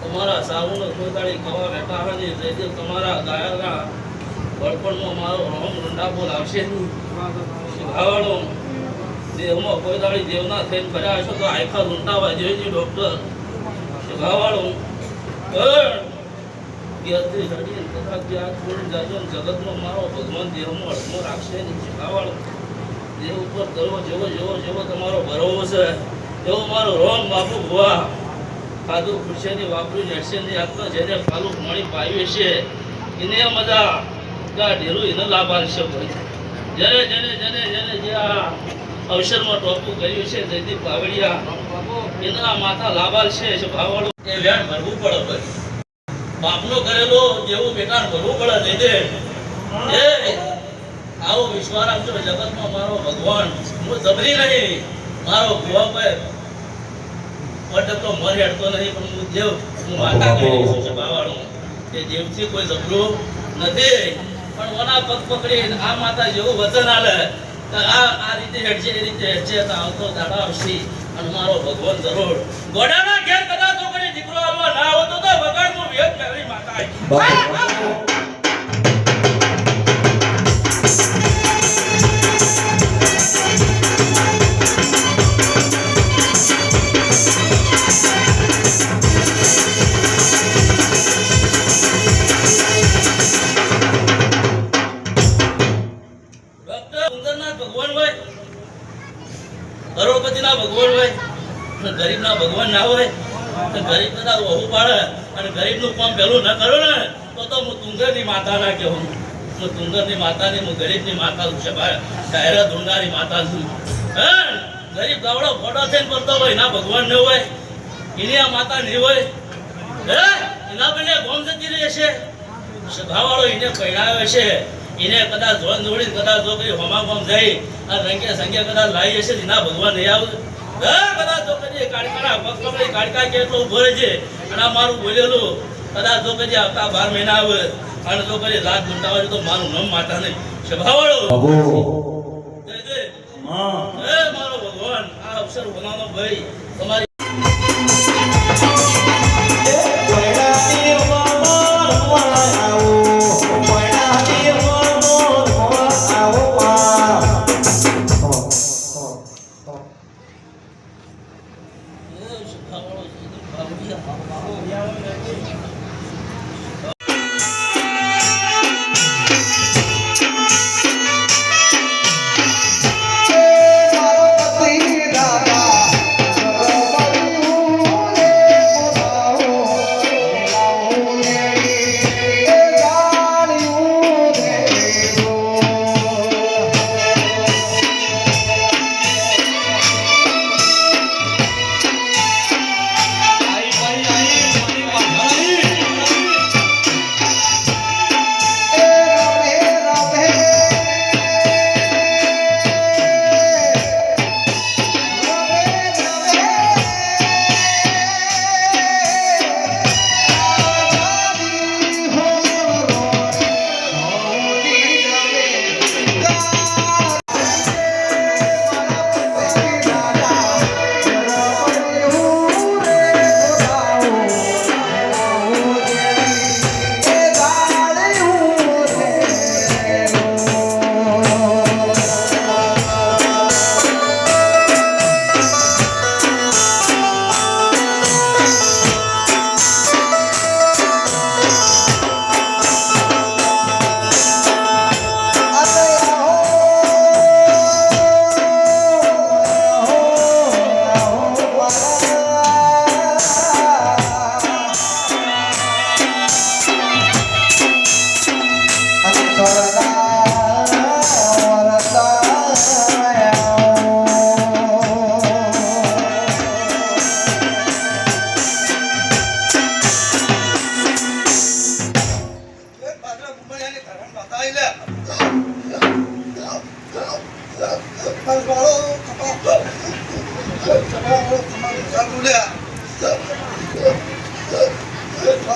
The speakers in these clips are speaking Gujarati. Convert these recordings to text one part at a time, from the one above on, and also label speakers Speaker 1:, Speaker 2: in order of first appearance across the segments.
Speaker 1: તમારા સાવન ખોદાળી કવા બેઠા હજે જયદેવ તમારા ગાયના બળપણમાં મારો રામ રંડા બોલ આવશે નહીં શિખાવાળો દેવમાં કોઈ દાડી દેવના થઈને કર્યા હશો તો આખા રૂંટાવા જોઈએ ડોક્ટર શિખાવાળો જગતમાં મારો ભગવાન દેવમાં અડમો રાખશે નહીં શિખાવાળો દેવ ઉપર કરવો જેવો જેવો જેવો તમારો ભરોવો છે એવો મારો રોમ બાપુ ભુવા ખાધું ખુરશીની વાપર્યું નેટશનની આપતો જેને પાલું મળી પાયું છે એને મજા ઢેરું એને લાભ આવશે જેને જેને જેને જેને જે આ અવસરમાં ટોપું કર્યું છે જયદીપ પાવડિયા એના માથા લાભ આવશે ભાવવાળો એ વેણ ભરવું પડે ભાઈ બાપનો કરેલો જેવું બેટાણ ભરવું પડે જયદેવ આવો વિશ્વાસ આપજો જગતમાં મારો ભગવાન હું જબરી નહીં મારો ભુવા પર તો મર હેડતો નહીં પણ હું દેવ હું માતા કરી છું બાવાળો એ દેવથી કોઈ જબરું નથી પણ ઓના પગ પકડી આ માતા જેવું વચન આલે આ રીતે હેડશે એ રીતે હેડશે તો આવતો દાડા આવશે અને મારો ભગવાન જરૂર ગોડાના ઘેર કદાચ તો કરી દીકરો આવવા ના આવતો તો વગાડનું વેદ મેળવી માતા કરોડપતિના ભગવાન હોય ગરીબના ભગવાન ના હોય તો ગરીબ કદાચ વહુ પાડે અને ગરીબનું કામ પહેલું ન કરો ને તો હું તુંગરની માતા ના કહેવું હું તુંગરની માતાની હું ગરીબની માતા છું ભાઈ ડાયરા ધૂંડાની માતા છું હે ગરીબ ગાવડો ફોટો થઈને પડતો હોય એના ભગવાન ન હોય એની આ માતા નહીં હોય હે એના બંને ગોમ જતી રહે છે સભાવાળો એને પહેરાવે છે એને કદાચ ધોન જોડી કદાચ જો કઈ હોમા ગોમ જઈ આ રંગે સંગે કદાચ લાવી હશે એના ભગવાન નહીં આવે કદાચ જો કદી કાળકાના પગ પકડી કાળકા કેટલો ઉભો રહે છે અને મારું બોલેલું કદાચ જો કદી આવતા 12 મહિના આવે અને જો કદી રાત ગુંટાવે તો મારું નામ માતા નહીં સભાવાળો મારો ભગવાન આ અવસર બનાવવાનો ભાઈ તમારી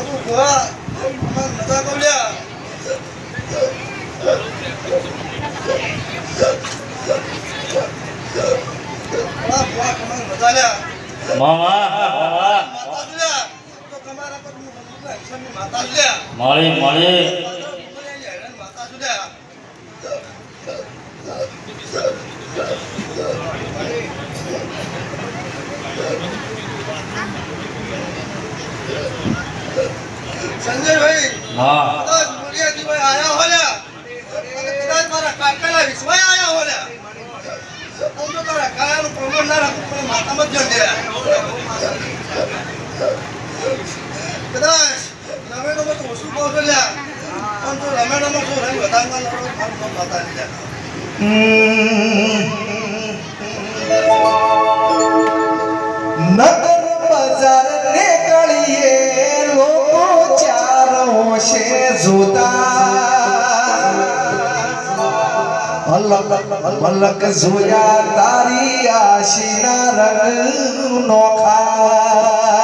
Speaker 2: ભુવા અમાર મજા બોલ્યા ભુવા અમાર મજા લ્યા
Speaker 1: મામા
Speaker 2: માતા લ્યા તો તમારા પર માતા લ્યા
Speaker 1: મળી
Speaker 2: માતા લ્યા संजय भाई
Speaker 1: हाँ
Speaker 2: तो मुड़िया जी भाई आया हो ल्या कदाच मारा काकाला विश्वास आया हो ल्या तो तारा काया नु प्रमोट ना રાખો પણ માતા મત જણ દે કદાચ રમેણો મત ઓછું કહો છો લ્યા પણ તો રમેણો માં શું રંગ વધારવા લાવો મારું માતા લ્યા
Speaker 3: નગર બજાર નીકળીએ લોકો ચાર હોશે જોતા પલક જોયા તારી આશીના રંગ નોખા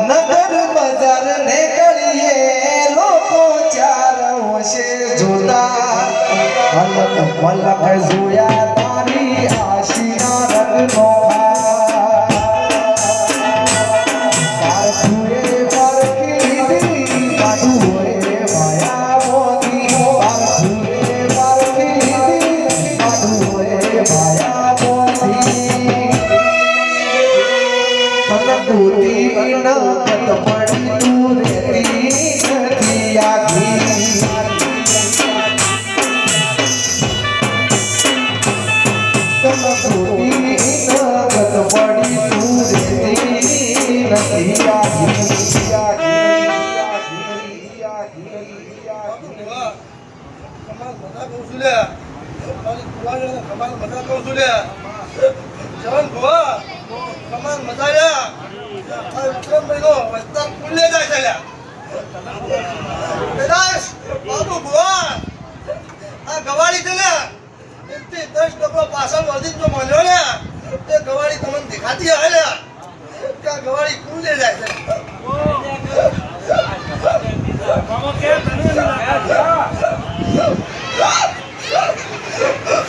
Speaker 3: નગર બજાર નીકળીએ લોકો ચાર હોશે જોતા પલક જોયા તારી આશીના રંગ નોખા
Speaker 2: જવાન ભુવા કમાલ મજા લ્યા આ વિક્રમ ભાઈનો વસ્તા પુલ્લે જાય છે લ્યા કદાચ બાબુ ભુવા આ ગવાડી છે લ્યા એકથી 10 ડબલો પાછળ વધી તો મળ્યો લ્યા તે ગવાડી તમને દેખાતી આવે લ્યા કે આ ગવાડી પુલ્લે જાય છે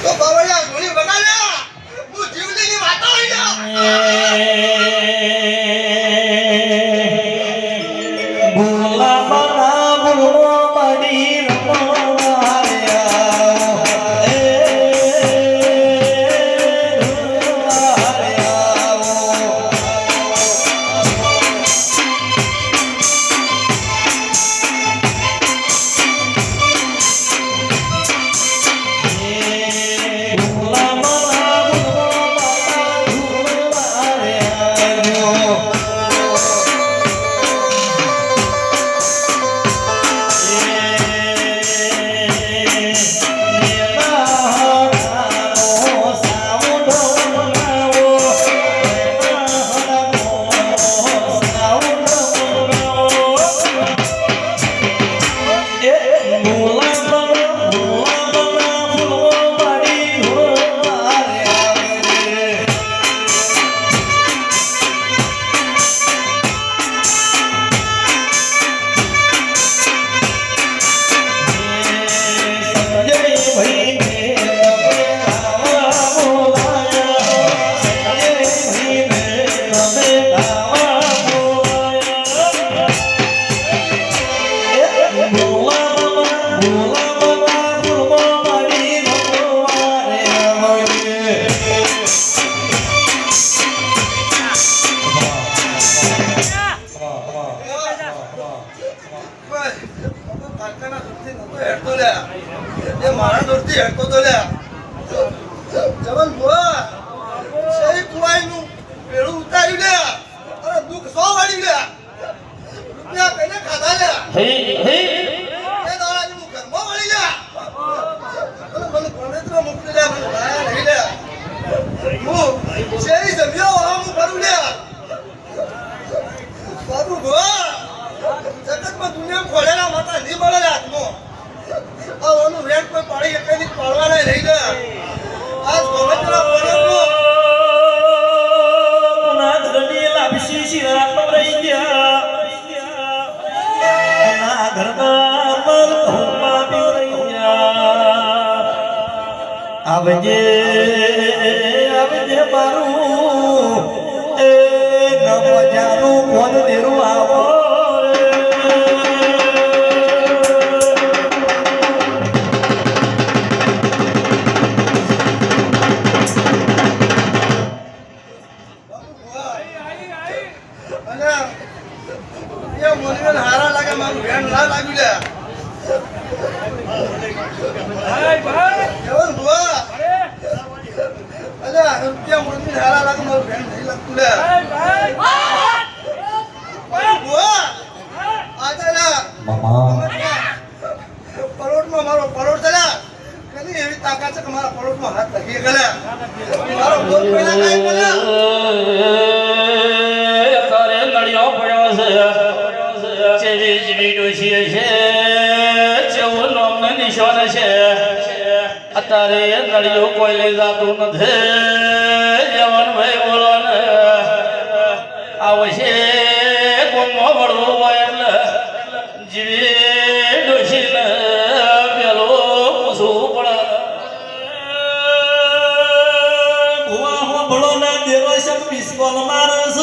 Speaker 2: તો બાવળિયા ગોળી બગા લ્યા હું જીવલીની વાતો હોય લ્યા મારા દોસ્તી હેડતો તો લ્યા જવાન ભુવા શેરી કુવાઈનું પેડું ઉતાર્યું લ્યા અરે દુઃખ સો વાળી લ્યા રૂપિયા કઈને ખાધા લ્યા એ દાડાની હું ઘરમાં વળી લ્યા મને પરમેશ્વર મોકલી લ્યા મને લાયા નહીં લ્યા હું શેરી જમ્યો હું કરું લ્યા બાબુ ભુવા જગતમાં દુનિયા ખોલેલા માતા નહીં મળે હાથમાં ઓનું રેટ કોઈ પાડી શકે નહીં પાડવાના રહી ગયા આજ ગોમેન્દ્રના પડ્યો નાથ ગડી લાભસી શિરાત રહી ગયા
Speaker 3: આવજે આવજે મારું એ ન મજાનું કોણ દેરું આવો
Speaker 2: હારા લાગે મારું ભેણ ના લાગ્યું લે કેવલ ભુવા અલે રૂપિયા મોની હારા લાગે મારું ભેણ નહીં લાગતું લે ભુવા આજે ના પરોટમાં મારો પરોટ છે કદી એવી તાકાત છે કે મારા પરોટમાં હાથ લગી ગલે મારો બોલ પેલા કાઈ બોલ્યા
Speaker 1: તારે નડિયો પડ્યો છે ચેવી ચેવી ડોશી છે ચેવું નામનો નિશાન છે અત્યારે નડિયો કોઈ લઈ જાતું નથી જવાનભાઈ બોલો ને આવશે ગોમમાં વળવું હોય એટલે જીવી ડોશીને પેલો પૂછવું પડે
Speaker 3: ભુવા હો ભળો ના દેવો શક મિસકોલ મારસ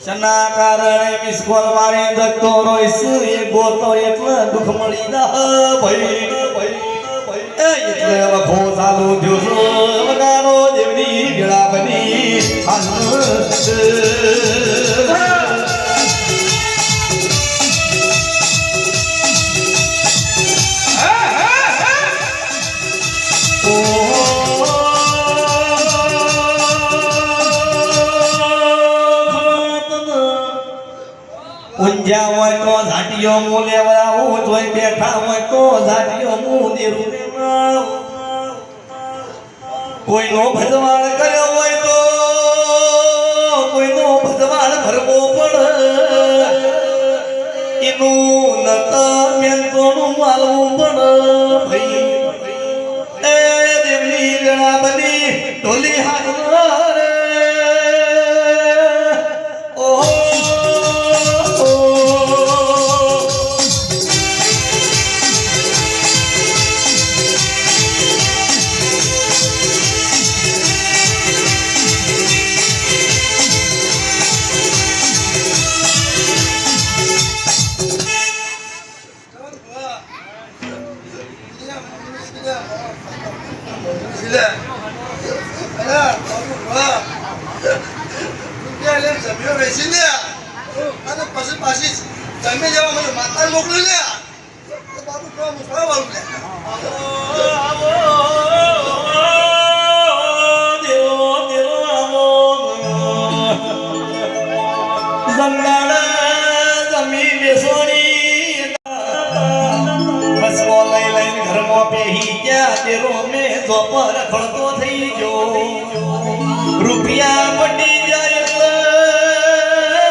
Speaker 3: શના કારણે મિસકોલ મારી જતો રોઈસ એ ગોતો એટલે દુઃખ મળી ના ભાઈ એ એટલે વખો ચાલુ થયો વગાડો દેવની ગળા બની ઊંઝા હોય તો ઝાટીઓ મુ લેવડાવું તોય બેઠા હોય તો ઝાટીઓ મુ દેરું કોઈનો ભજવાળ કર્યો હોય તો કોઈનો ભજવાળ ભરવો પડે એનું નત મેંતોનું માલવું પડે ભાઈ એ દેવની વેળા બની ઢોલી હાથ રે ઓહો
Speaker 2: પછી પાછી તમે જવા મને માતા મોકલી લે બાબુ મુસળા વાળું લે
Speaker 3: રૂપિયા પડી જાય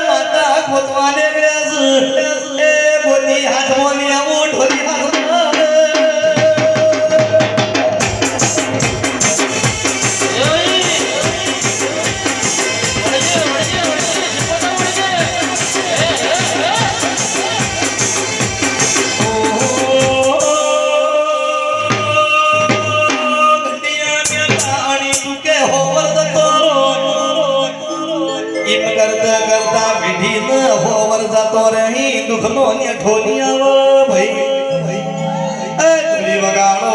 Speaker 3: માતા ગોતવાને એ ગોતી હાથમાં ને આવું ઢોલી હાથમાં દુઃખનો ને ઠોની આવો ભાઈ એ ઢોલી વગાડો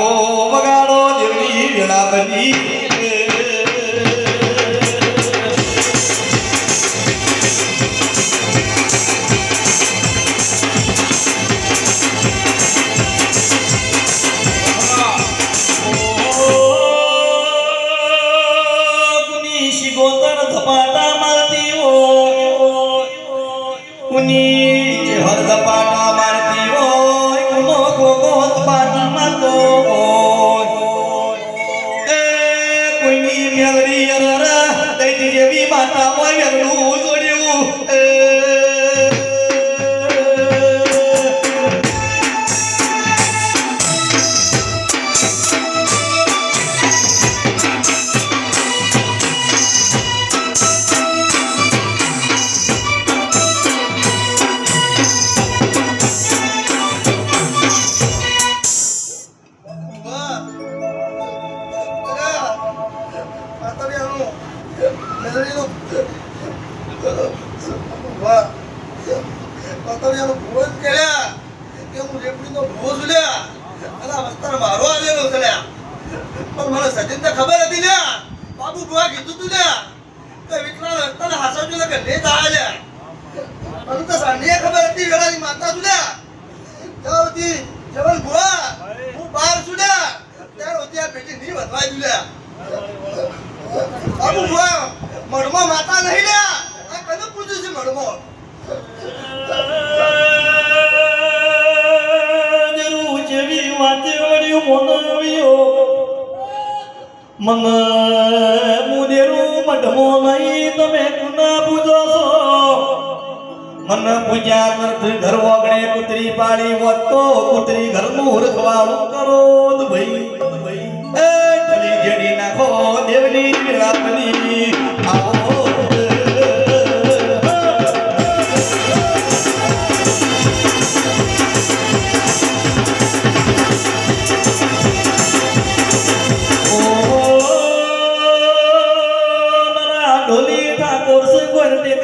Speaker 3: વગાડો જેવી વેળા બની કુની શિગોતર ધપાટા મારતી કુની હર ધપાટા મારતી હોય કુનો ગોગો ધપાટા મારતો હોય એ કોઈની મેલરી અરરા દઈ જેવી માતા હોય વેલું જોડ્યું
Speaker 2: કતરિયાનો ભૂવો જ કર્યા કે હું રેપડીનો ભૂવો છું લ્યા અને આ વસ્તાર મારો આવેલો છે લ્યા પણ મને સચિન તો ખબર હતી લ્યા બાબુ બુઆ કીધું તું લ્યા કે વિકલાંગ રસ્તાને હાસવજો ને કે લેત આવે લ્યા મને તો સાંજે ખબર હતી વેળાની માતા છું લ્યા જાવતી જવન બુઆ હું બહાર છું લ્યા ત્યારે હોતી આ પેટી નહીં વધવા દઉં લ્યા બાબુ બુઆ મઢમાં માતા નહીં લ્યા આ કને પૂછ્યું છે મઢમાં
Speaker 3: મન મુદેરું મઢમો નહીં તમે કુના પૂજો છો મન પૂજા કરત ઘર વગડે કુતરી પાડી હોત તો કુતરી ઘરનું રખવાળું કરો ભાઈ એ ચલી જેડી નાખો દેવની વેળાપની આવો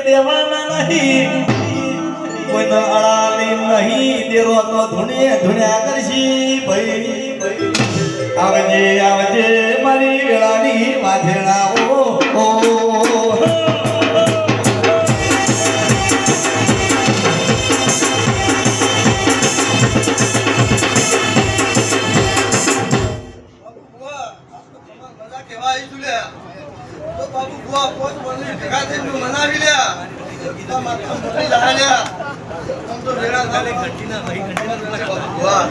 Speaker 3: દેવાના નહીં કોઈનો અડાલી નહીં દેરો તો ધુણ્યા કરશી ભાઈ આવજે આવજે મારી વેળાની વાધેડા ઓ
Speaker 2: બાબુ બુઆ પોત બોલી ભેગા થઈને મનાવી લ્યા તા માતા મોટી લાયા લ્યા આમ તો વેળા ખાલી ઘટીના ભાઈ ઘટીના બુઆ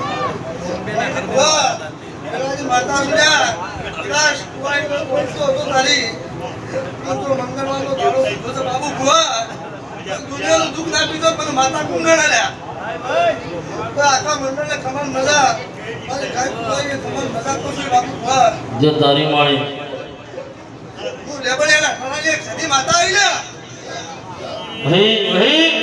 Speaker 2: બુઆ વેળાની માતા લ્યા વિકાસ કુવાઈ નો કોણસો હતો તારી આમ તો મંગળવારનો દાડો ઉભો છે બાબુ બુઆ દુનિયાનું દુઃખ ના પીધો પણ માતા કુંગણા લ્યા તો આખા મંડળને ખમણ મજા મારી ગાય કુવાઈ ખમણ મજા તો છે બાબુ બુઆ
Speaker 1: જો તારી માળી
Speaker 2: લેબડિયાના ખણાની એક સદી માતા આવી લ્યા
Speaker 1: ભાઈ